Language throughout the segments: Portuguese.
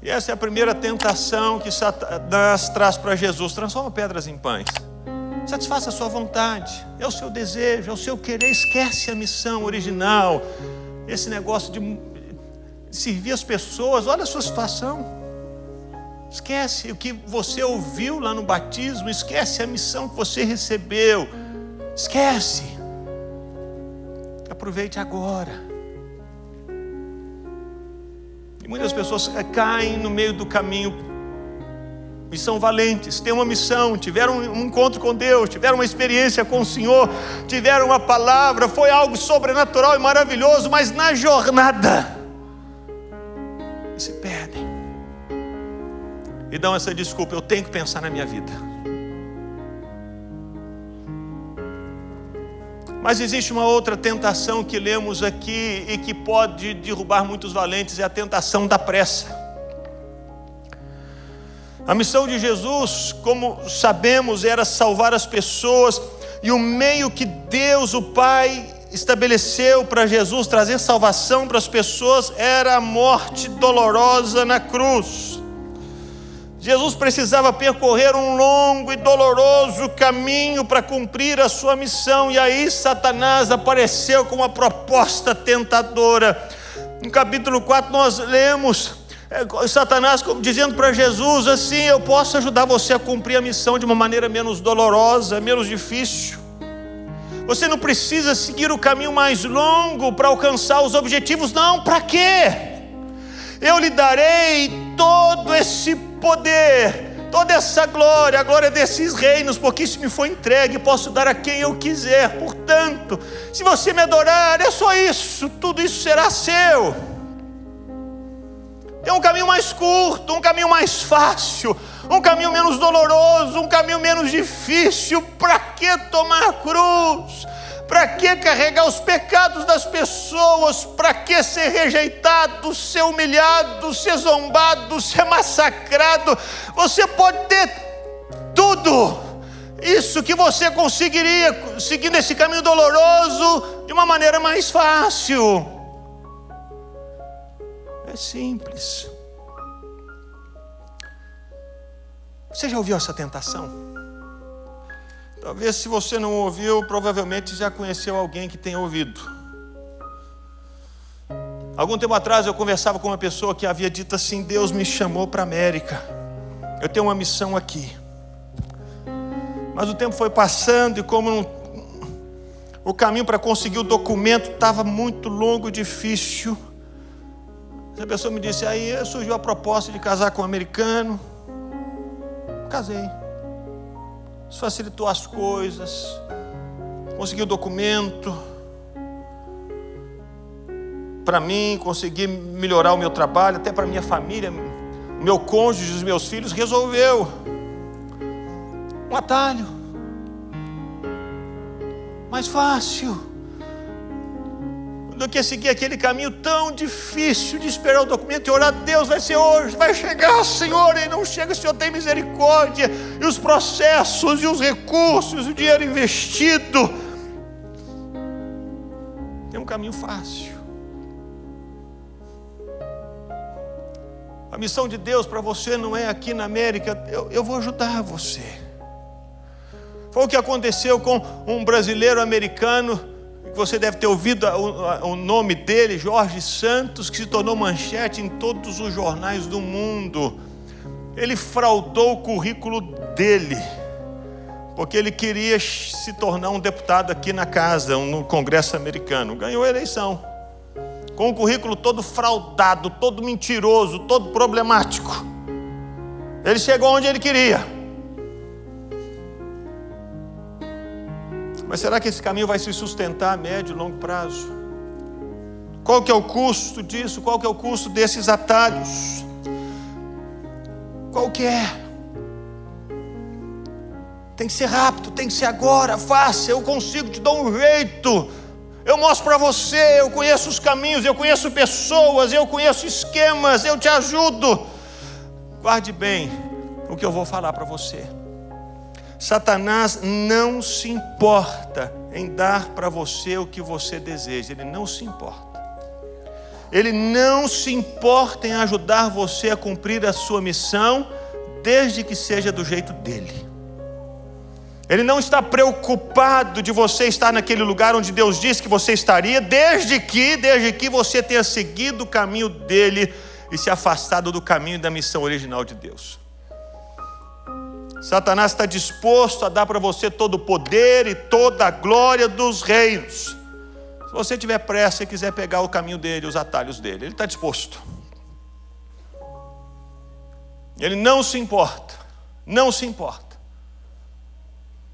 E essa é a primeira tentação que Satanás traz para Jesus: transforma pedras em pães. Satisfaça a sua vontade, é o seu desejo, é o seu querer. Esquece a missão original, esse negócio de servir as pessoas. Olha a sua situação, esquece o que você ouviu lá no batismo, esquece a missão que você recebeu, esquece. Aproveite agora. E muitas pessoas caem no meio do caminho e são valentes, têm uma missão, tiveram um encontro com Deus, tiveram uma experiência com o Senhor, tiveram uma palavra, foi algo sobrenatural e maravilhoso, mas na jornada se perdem e dão essa desculpa: eu tenho que pensar na minha vida. Mas existe uma outra tentação que lemos aqui e que pode derrubar muitos valentes: é a tentação da pressa. A missão de Jesus, como sabemos, era salvar as pessoas, e o meio que Deus, o Pai, estabeleceu para Jesus trazer salvação para as pessoas era a morte dolorosa na cruz. Jesus precisava percorrer um longo e doloroso caminho para cumprir a sua missão, e aí Satanás apareceu com uma proposta tentadora. No capítulo 4 nós lemos Satanás dizendo para Jesus assim: eu posso ajudar você a cumprir a missão de uma maneira menos dolorosa, menos difícil. Você não precisa seguir o caminho mais longo para alcançar os objetivos. Não, para quê? Eu lhe darei todo esse poder, toda essa glória, a glória desses reinos, porque isso me foi entregue, posso dar a quem eu quiser. Portanto, se você me adorar, é só isso, tudo isso será seu. Tem um caminho mais curto, um caminho mais fácil, um caminho menos doloroso, um caminho menos difícil. Para que tomar a cruz? Para que carregar os pecados das pessoas? Para que ser rejeitado, ser humilhado, ser zombado, ser massacrado? Você pode ter tudo isso que você conseguiria seguindo esse caminho doloroso de uma maneira mais fácil. É simples. Você já ouviu essa tentação? Talvez, se você não ouviu, provavelmente já conheceu alguém que tenha ouvido. Algum tempo atrás eu conversava com uma pessoa que havia dito assim: Deus me chamou para a América, eu tenho uma missão aqui. Mas o tempo foi passando e como o caminho para conseguir o documento estava muito longo e difícil, essa pessoa me disse: aí surgiu a proposta de casar com um americano. Casei. Isso facilitou as coisas, consegui o documento para mim, consegui melhorar o meu trabalho, até para minha família, o meu cônjuge, os meus filhos. Resolveu um atalho mais fácil do que seguir aquele caminho tão difícil de esperar o documento e orar: Deus, vai ser hoje, vai chegar, Senhor. E não chega, Senhor, tem misericórdia. E os processos, e os recursos, e o dinheiro investido. Tem um caminho fácil. A missão de Deus para você não é aqui na América. Eu vou ajudar você. Foi o que aconteceu com um brasileiro americano, você deve ter ouvido o nome dele, Jorge Santos, que se tornou manchete em todos os jornais do mundo. Ele fraudou o currículo dele, porque ele queria se tornar um deputado aqui na casa, no Congresso americano. Ganhou a eleição, com o currículo todo fraudado, todo mentiroso, todo problemático. Ele chegou onde ele queria. Mas será que esse caminho vai se sustentar a médio e longo prazo? Qual que é o custo disso? Qual que é o custo desses atalhos? Qual que é? Tem que ser rápido, tem que ser agora, fácil. Eu consigo, te dou um jeito. Eu mostro para você, eu conheço os caminhos, eu conheço pessoas, eu conheço esquemas, eu te ajudo. Guarde bem o que eu vou falar para você. Satanás não se importa em dar para você o que você deseja. Ele não se importa. Ele não se importa em ajudar você a cumprir a sua missão, desde que seja do jeito dele. Ele não está preocupado de você estar naquele lugar onde Deus disse que você estaria, desde que você tenha seguido o caminho dele e se afastado do caminho da missão original de Deus. Satanás está disposto a dar para você todo o poder e toda a glória dos reinos. Se você tiver pressa e quiser pegar o caminho dele, os atalhos dele, ele está disposto. Ele não se importa,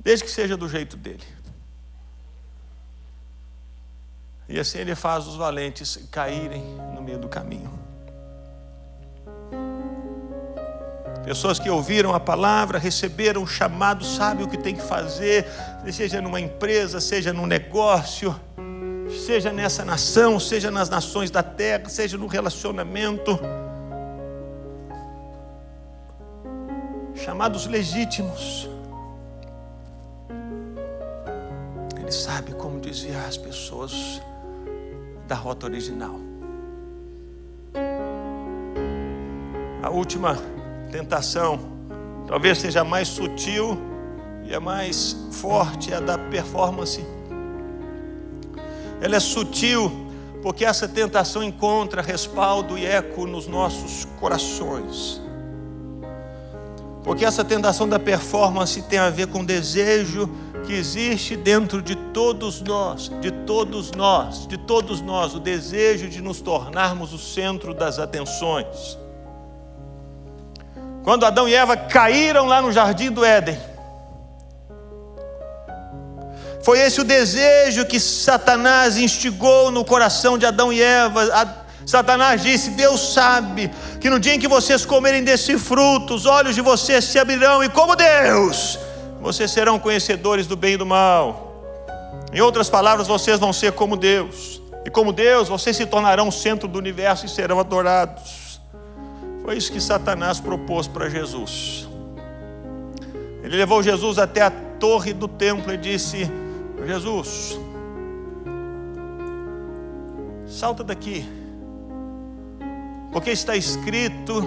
desde que seja do jeito dele. E assim ele faz os valentes caírem no meio do caminho. Pessoas que ouviram a palavra, receberam o chamado, sabem o que tem que fazer, seja numa empresa, seja num negócio, seja nessa nação, seja nas nações da terra, seja no relacionamento. Chamados legítimos. Ele sabe como desviar as pessoas da rota original. A última tentação, talvez seja a mais sutil e a mais forte, é a da performance. Ela é sutil porque essa tentação encontra respaldo e eco nos nossos corações. Porque essa tentação da performance tem a ver com o desejo que existe dentro de todos nós, o desejo de nos tornarmos o centro das atenções. Quando Adão e Eva caíram lá no jardim do Éden, foi esse o desejo que Satanás instigou no coração de Adão e Eva. Satanás disse: Deus sabe que no dia em que vocês comerem desse fruto, os olhos de vocês se abrirão, e como Deus, vocês serão conhecedores do bem e do mal. Em outras palavras, vocês vão ser como Deus, e como Deus, vocês se tornarão o centro do universo e serão adorados. Foi isso que Satanás propôs para Jesus. Ele levou Jesus até a torre do templo e disse: Jesus, salta daqui, porque está escrito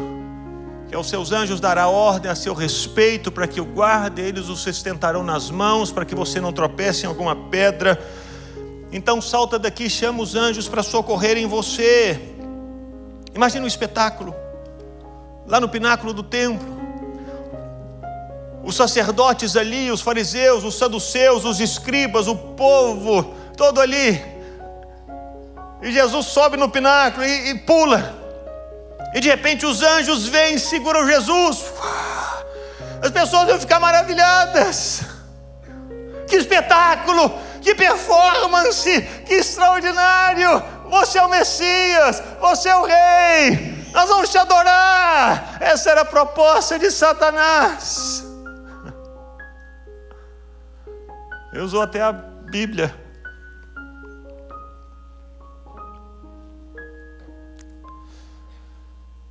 que aos seus anjos dará ordem a seu respeito para que o guardem, eles o sustentarão nas mãos, para que você não tropece em alguma pedra. Então salta daqui, chama os anjos para socorrerem você. Imagina um espetáculo lá no pináculo do templo, os sacerdotes ali, os fariseus, os saduceus, os escribas, o povo todo ali, e Jesus sobe no pináculo e pula, e de repente os anjos vêm e seguram Jesus. As pessoas vão ficar maravilhadas. Que espetáculo, que performance, que extraordinário! Você é o Messias, você é o Rei, nós vamos te adorar. Essa era a proposta de Satanás. Eu uso até a Bíblia.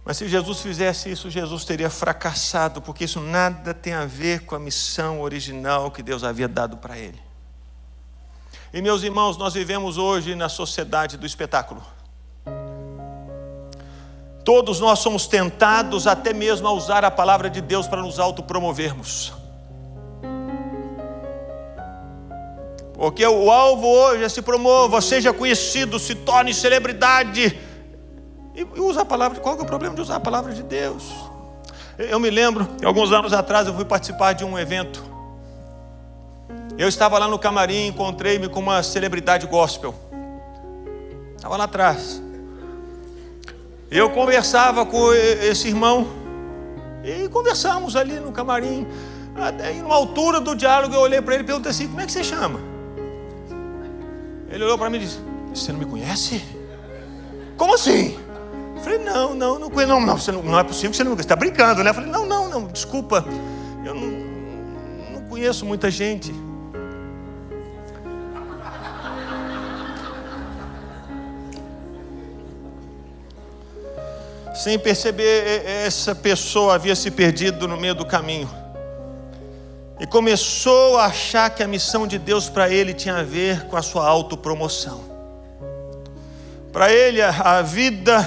Mas se Jesus fizesse isso, Jesus teria fracassado, porque isso nada tem a ver com a missão original que Deus havia dado para ele. E meus irmãos, nós vivemos hoje na sociedade do espetáculo. Todos nós somos tentados até mesmo a usar a palavra de Deus para nos autopromovermos. Porque o alvo hoje é se promova, seja conhecido, se torne celebridade. E usa a palavra. Qual que é o problema de usar a palavra de Deus? Eu me lembro, alguns anos atrás eu fui participar de um evento. Eu estava lá no camarim, encontrei-me com uma celebridade gospel. Estava lá atrás. Eu conversava com esse irmão e conversamos ali no camarim. Aí, numa altura do diálogo, eu olhei para ele e perguntei assim: como é que você chama? Ele olhou para mim e disse: você não me conhece? Como assim? Eu falei: não conheço. Não é possível que você não me conheça. Você está brincando, né? Eu falei: não, desculpa. Eu não conheço muita gente. Sem perceber, essa pessoa havia se perdido no meio do caminho. E começou a achar que a missão de Deus para ele tinha a ver com a sua autopromoção. Para ele, a vida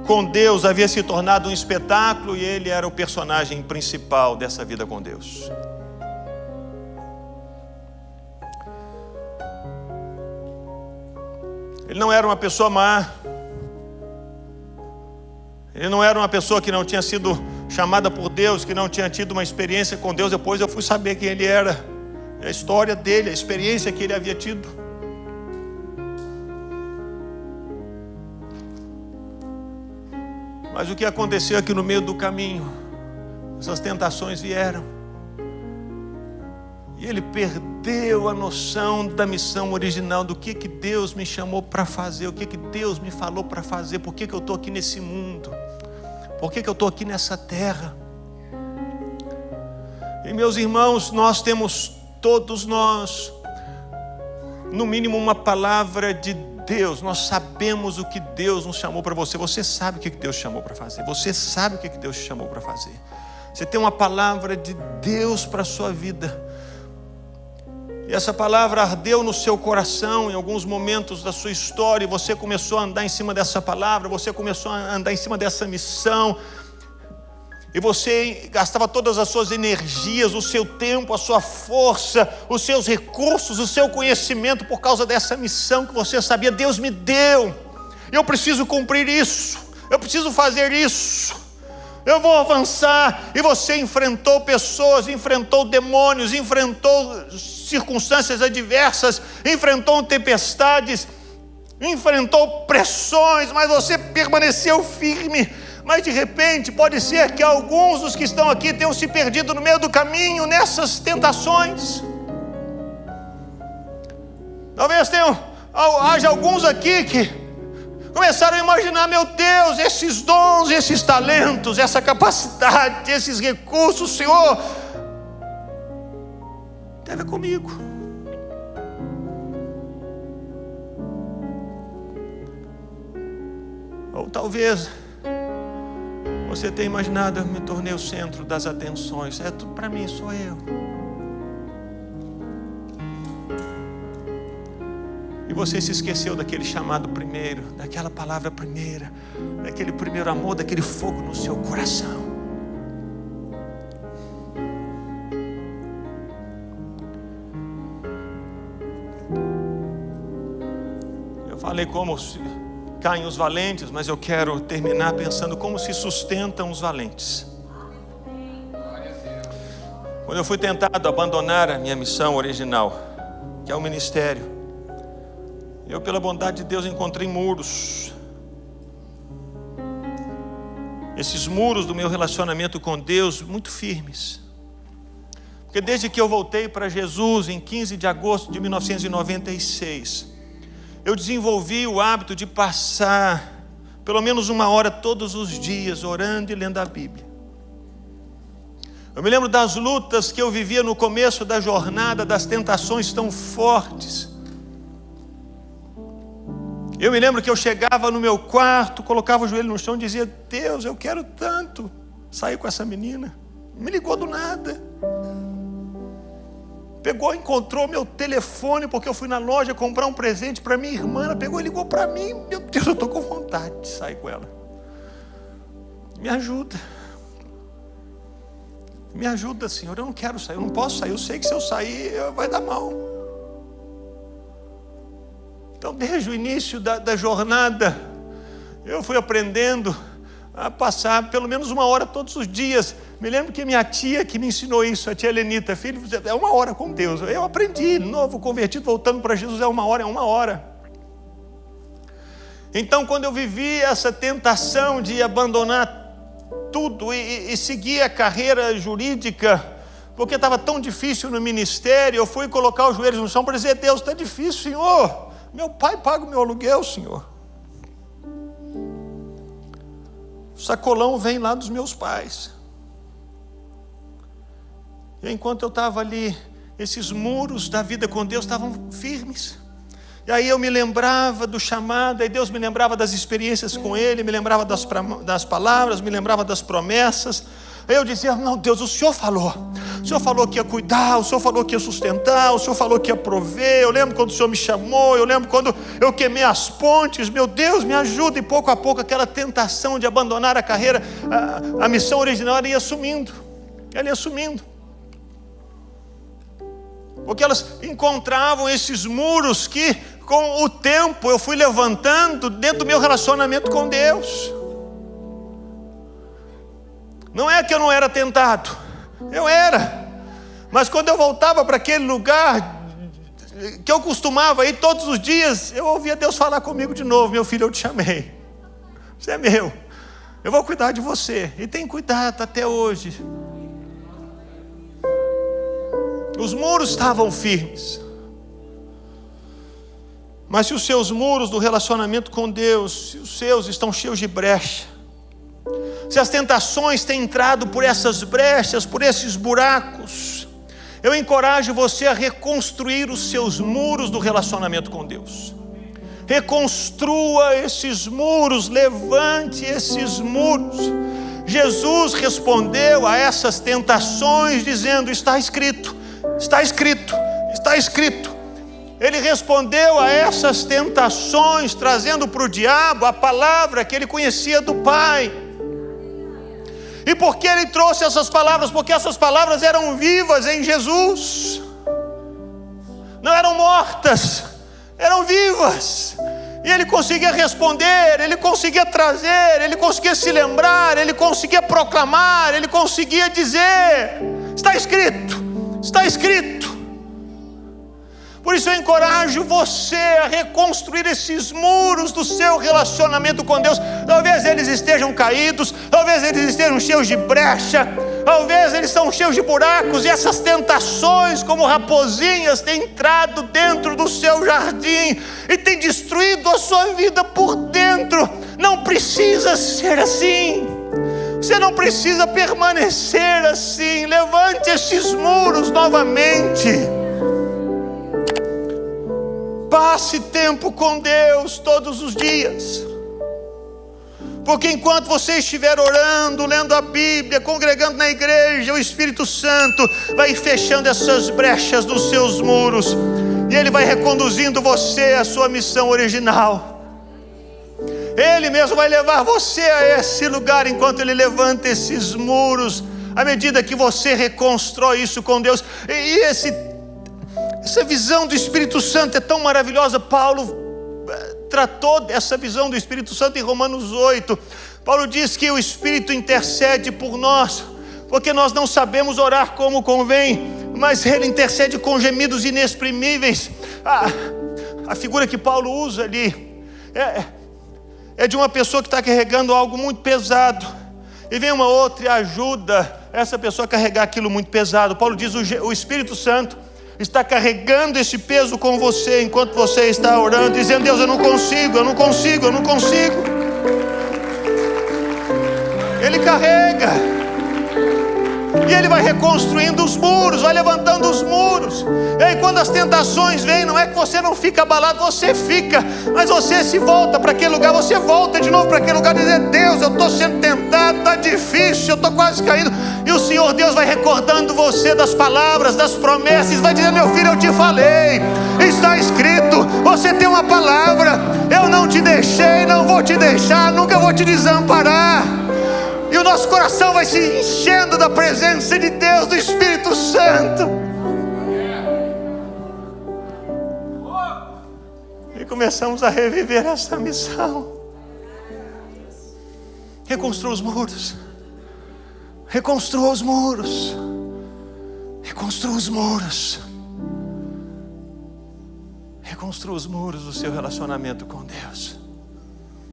com Deus havia se tornado um espetáculo e ele era o personagem principal dessa vida com Deus. Ele não era uma pessoa má. Ele não era uma pessoa que não tinha sido chamada por Deus, que não tinha tido uma experiência com Deus. Depois eu fui saber quem ele era, a história dele, a experiência que ele havia tido. Mas o que aconteceu aqui no meio do caminho? Essas tentações vieram. E ele perdeu a noção da missão original, do que Deus me chamou para fazer, o que Deus me falou para fazer, por que eu estou aqui nesse mundo, por que eu estou aqui nessa terra. E meus irmãos, nós temos, todos nós, no mínimo uma palavra de Deus. Nós sabemos o que Deus nos chamou para você. Você sabe o que Deus chamou para fazer. Você sabe o que Deus te chamou para fazer. Você tem uma palavra de Deus para a sua vida. E essa palavra ardeu no seu coração em alguns momentos da sua história. E você começou a andar em cima dessa palavra. Você começou a andar em cima dessa missão. E você gastava todas as suas energias, o seu tempo, a sua força, os seus recursos, o seu conhecimento por causa dessa missão que você sabia, Deus me deu. Eu preciso cumprir isso. Eu preciso fazer isso. Eu vou avançar. E você enfrentou pessoas, enfrentou demônios, enfrentou circunstâncias adversas, enfrentou tempestades, enfrentou pressões, mas você permaneceu firme. Mas de repente pode ser que alguns dos que estão aqui tenham se perdido no meio do caminho nessas tentações. Talvez haja alguns aqui que começaram a imaginar: meu Deus, esses dons, esses talentos, essa capacidade, esses recursos, Senhor, deve comigo. Ou talvez você tenha imaginado: eu me tornei o centro das atenções, é tudo para mim, sou eu. E você se esqueceu daquele chamado primeiro, daquela palavra primeira, daquele primeiro amor, daquele fogo no seu coração. Eu falei como se caem os valentes, mas eu quero terminar pensando como se sustentam os valentes. Quando eu fui tentado abandonar a minha missão original, que é o ministério, eu, pela bondade de Deus, encontrei muros. Esses muros do meu relacionamento com Deus muito firmes. Porque desde que eu voltei para Jesus em 15 de agosto de 1996, eu desenvolvi o hábito de passar pelo menos 1 hora todos os dias orando e lendo a Bíblia. Eu me lembro das lutas que eu vivia no começo da jornada, das tentações tão fortes. Eu me lembro que eu chegava no meu quarto, colocava o joelho no chão e dizia: Deus, eu quero tanto sair com essa menina. Me ligou do nada. Pegou, encontrou meu telefone, porque eu fui na loja comprar um presente para minha irmã. Ela pegou e ligou para mim. Meu Deus, eu estou com vontade de sair com ela. Me ajuda. Me ajuda, Senhor. Eu não quero sair, eu não posso sair. Eu sei que se eu sair vai dar mal. Então, desde o início da jornada, eu fui aprendendo a passar pelo menos 1 hora todos os dias. Me lembro que minha tia que me ensinou isso, a tia Helenita: filho, é 1 hora com Deus. Eu aprendi, novo convertido, voltando para Jesus, é 1 hora, é 1 hora. Então, quando eu vivi essa tentação de abandonar tudo e seguir a carreira jurídica, porque estava tão difícil no ministério, eu fui colocar os joelhos no chão para dizer: Deus, está difícil, Senhor. Meu pai paga o meu aluguel, Senhor. O sacolão vem lá dos meus pais. E enquanto eu estava ali, esses muros da vida com Deus estavam firmes. E aí eu me lembrava do chamado, aí Deus me lembrava das experiências com Ele, me lembrava das palavras, me lembrava das promessas. Aí eu dizia: não, Deus, o Senhor falou, O Senhor falou que ia cuidar, o Senhor falou que ia sustentar, o Senhor falou que ia prover. Eu lembro quando o Senhor me chamou, eu lembro quando eu queimei as pontes. Meu Deus, me ajuda. E pouco a pouco aquela tentação de abandonar a carreira, a missão original, ela ia sumindo. Ela ia sumindo. Porque elas encontravam esses muros que, com o tempo, eu fui levantando dentro do meu relacionamento com Deus. Não é que eu não era tentado, eu era. Mas quando eu voltava para aquele lugar que eu costumava ir todos os dias, eu ouvia Deus falar comigo de novo: meu filho, eu te chamei, você é meu, eu vou cuidar de você. E tem cuidado até hoje. Os muros estavam firmes. Mas se os seus muros do relacionamento com Deus, se os seus estão cheios de brecha, se as tentações têm entrado por essas brechas, por esses buracos, eu encorajo você a reconstruir os seus muros do relacionamento com Deus. Reconstrua esses muros, levante esses muros. Jesus respondeu a essas tentações dizendo: está escrito, está escrito, está escrito. Ele respondeu a essas tentações trazendo para o diabo a palavra que ele conhecia do Pai. E por que ele trouxe essas palavras? Porque essas palavras eram vivas em Jesus. Não eram mortas, eram vivas. E ele conseguia responder, ele conseguia trazer, ele conseguia se lembrar, ele conseguia proclamar, ele conseguia dizer: está escrito, está escrito. Por isso eu encorajo você a reconstruir esses muros do seu relacionamento com Deus. Talvez eles estejam caídos, talvez eles estejam cheios de brecha, talvez eles estão cheios de buracos, e essas tentações, como raposinhas, têm entrado dentro do seu jardim e têm destruído a sua vida por dentro. Não precisa ser assim. Você não precisa permanecer assim. Levante esses muros novamente. Passe tempo com Deus todos os dias. Porque enquanto você estiver orando, lendo a Bíblia, congregando na igreja, o Espírito Santo vai fechando essas brechas dos seus muros. E Ele vai reconduzindo você à sua missão original. Ele mesmo vai levar você a esse lugar enquanto Ele levanta esses muros. À medida que você reconstrói isso com Deus. E essa visão do Espírito Santo é tão maravilhosa. Paulo tratou dessa visão do Espírito Santo em Romanos 8. Paulo diz que o Espírito intercede por nós, porque nós não sabemos orar como convém, mas Ele intercede com gemidos inexprimíveis. A figura que Paulo usa ali é de uma pessoa que está carregando algo muito pesado, e vem uma outra e ajuda essa pessoa a carregar aquilo muito pesado. Paulo diz: o Espírito Santo está carregando esse peso com você enquanto você está orando, dizendo: Deus, eu não consigo, eu não consigo, eu não consigo. Ele carrega, e Ele vai reconstruindo os muros, vai levantando os muros. E aí quando as tentações vêm, não é que você não fica abalado, você fica, mas você se volta para aquele lugar, você volta de novo para aquele lugar, dizendo: Deus, eu estou sendo tentado, está difícil, eu estou quase caindo. E o Senhor Deus vai recordando você das palavras, das promessas, vai dizendo: meu filho, eu te falei, está escrito, você tem uma palavra, eu não te deixei, não vou te deixar, nunca vou te desamparar. E o nosso coração vai se enchendo da presença de Deus, do Espírito Santo. E começamos a reviver essa missão. Reconstrua os muros. Reconstrua os muros. Reconstrua os muros. Reconstrua os muros do seu relacionamento com Deus.